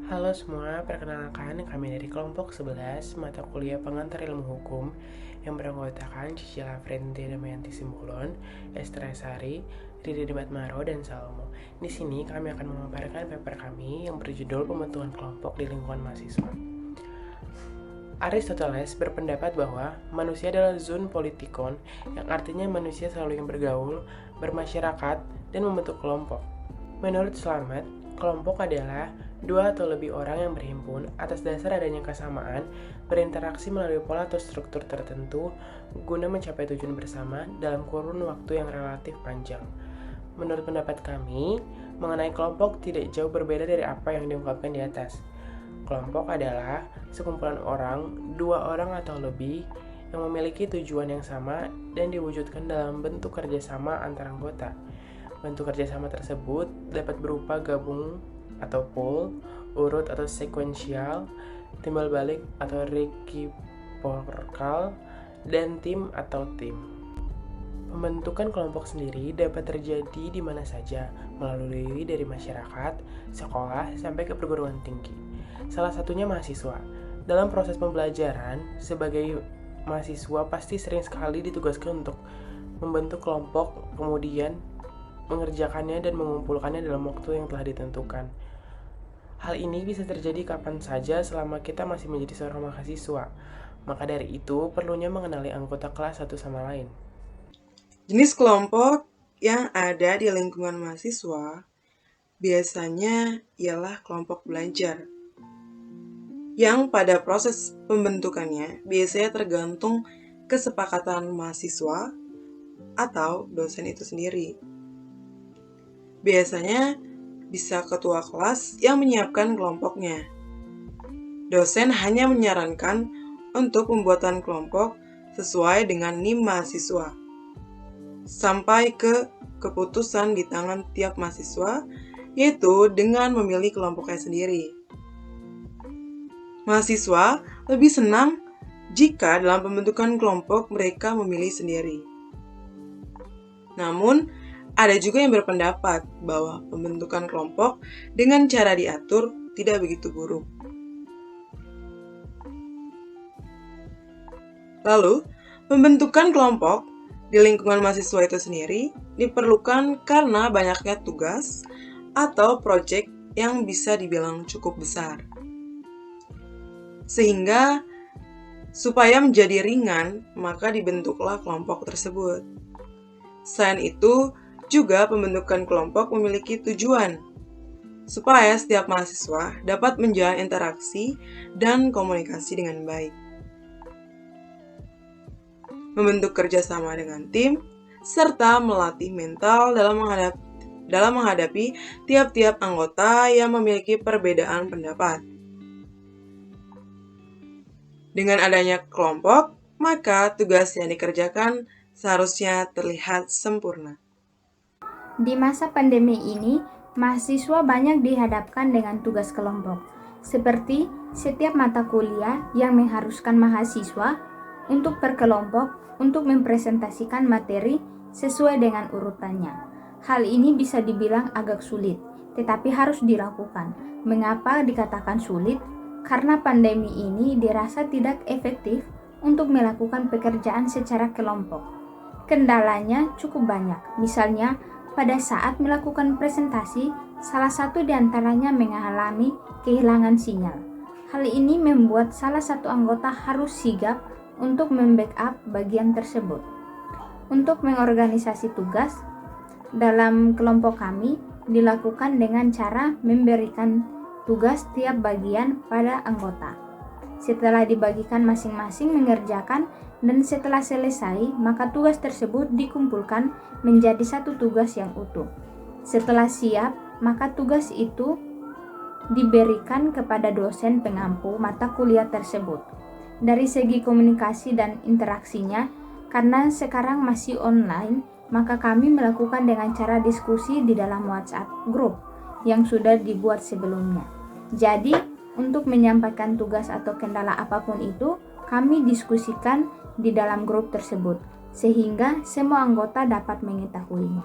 Halo semua, perkenalkan kami dari kelompok 11 mata kuliah pengantar ilmu hukum yang beranggotakan Cicila Frente Damayanti Simbolon, Estra Sari, Riri Dematmaro, dan Salmo. Di sini kami akan memaparkan paper kami yang berjudul Pembentukan Kelompok di Lingkungan Mahasiswa. Aristoteles berpendapat bahwa manusia adalah zoon politikon, yang artinya manusia selalu yang bergaul, bermasyarakat, dan membentuk kelompok. Menurut Slamet, kelompok adalah dua atau lebih orang yang berhimpun atas dasar adanya kesamaan, berinteraksi melalui pola atau struktur tertentu guna mencapai tujuan bersama dalam kurun waktu yang relatif panjang. Menurut pendapat kami, mengenai kelompok tidak jauh berbeda dari apa yang diungkapkan di atas. Kelompok adalah sekumpulan orang, dua orang atau lebih, yang memiliki tujuan yang sama dan diwujudkan dalam bentuk kerjasama antar anggota. Bentuk kerjasama tersebut dapat berupa gabung atau pool, urut atau sekuensial, timbal balik atau reciprocal, dan tim atau tim. Pembentukan kelompok sendiri dapat terjadi di mana saja, melalui dari masyarakat, sekolah, sampai ke perguruan tinggi. Salah satunya mahasiswa. Dalam proses pembelajaran, sebagai mahasiswa pasti sering sekali ditugaskan untuk membentuk kelompok, kemudian mengerjakannya dan mengumpulkannya dalam waktu yang telah ditentukan. Hal ini bisa terjadi kapan saja selama kita masih menjadi seorang mahasiswa. Maka dari itu, perlunya mengenali anggota kelas satu sama lain. Jenis kelompok yang ada di lingkungan mahasiswa biasanya ialah kelompok belajar, yang pada proses pembentukannya biasanya tergantung kesepakatan mahasiswa atau dosen itu sendiri. Biasanya bisa ketua kelas yang menyiapkan kelompoknya. Dosen hanya menyarankan untuk pembuatan kelompok sesuai dengan NIM mahasiswa, sampai ke keputusan di tangan tiap mahasiswa, yaitu dengan memilih kelompoknya sendiri. Mahasiswa lebih senang jika dalam pembentukan kelompok mereka memilih sendiri. Namun, ada juga yang berpendapat bahwa pembentukan kelompok dengan cara diatur tidak begitu buruk. Lalu, pembentukan kelompok di lingkungan mahasiswa itu sendiri diperlukan karena banyaknya tugas atau proyek yang bisa dibilang cukup besar. Sehingga supaya menjadi ringan, maka dibentuklah kelompok tersebut. Selain itu, juga pembentukan kelompok memiliki tujuan supaya setiap mahasiswa dapat menjalin interaksi dan komunikasi dengan baik. Membentuk kerjasama dengan tim, serta melatih mental dalam menghadapi tiap-tiap anggota yang memiliki perbedaan pendapat. Dengan adanya kelompok, maka tugas yang dikerjakan seharusnya terlihat sempurna. Di masa pandemi ini, mahasiswa banyak dihadapkan dengan tugas kelompok, seperti setiap mata kuliah yang mengharuskan mahasiswa untuk berkelompok untuk mempresentasikan materi sesuai dengan urutannya. Hal ini bisa dibilang agak sulit, tetapi harus dilakukan. Mengapa dikatakan sulit? Karena pandemi ini dirasa tidak efektif untuk melakukan pekerjaan secara kelompok. Kendalanya cukup banyak, misalnya pada saat melakukan presentasi, salah satu di antaranya mengalami kehilangan sinyal. Hal ini membuat salah satu anggota harus sigap untuk membackup bagian tersebut. Untuk mengorganisasi tugas, dalam kelompok kami dilakukan dengan cara memberikan tugas tiap bagian pada anggota. Setelah dibagikan masing-masing mengerjakan, dan setelah selesai, maka tugas tersebut dikumpulkan menjadi satu tugas yang utuh. Setelah siap, maka tugas itu diberikan kepada dosen pengampu mata kuliah tersebut. Dari segi komunikasi dan interaksinya, karena sekarang masih online, maka kami melakukan dengan cara diskusi di dalam WhatsApp group yang sudah dibuat sebelumnya. Jadi, untuk menyampaikan tugas atau kendala apapun itu, kami diskusikan di dalam grup tersebut, sehingga semua anggota dapat mengetahuinya.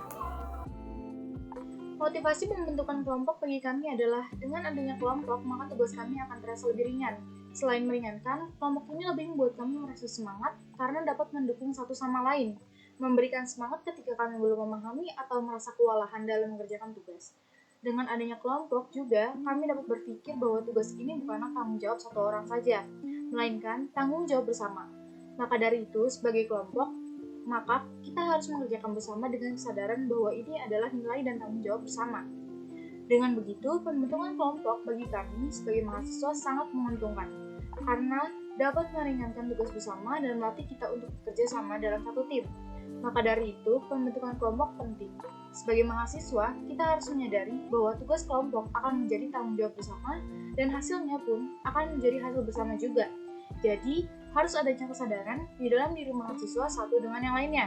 Motivasi pembentukan kelompok bagi kami adalah dengan adanya kelompok, maka tugas kami akan terasa lebih ringan. Selain meringankan, kelompok ini lebih membuat kami merasa semangat karena dapat mendukung satu sama lain, memberikan semangat ketika kami belum memahami atau merasa kewalahan dalam mengerjakan tugas. Dengan adanya kelompok juga, kami dapat berpikir bahwa tugas ini bukanlah tanggung jawab satu orang saja, melainkan tanggung jawab bersama. Maka dari itu, sebagai kelompok, maka kita harus mengerjakan bersama dengan kesadaran bahwa ini adalah nilai dan tanggung jawab bersama. Dengan begitu, pembentukan kelompok bagi kami sebagai mahasiswa sangat menguntungkan, karena dapat meringankan tugas bersama dan melatih kita untuk bekerja sama dalam satu tim. Maka dari itu, pembentukan kelompok penting. Sebagai mahasiswa, kita harus menyadari bahwa tugas kelompok akan menjadi tanggung jawab bersama dan hasilnya pun akan menjadi hasil bersama juga. Jadi, harus adanya kesadaran di dalam diri mahasiswa satu dengan yang lainnya.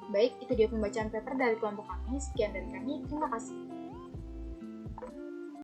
Baik, itu dia pembacaan paper dari kelompok kami. Sekian dari kami, terima kasih.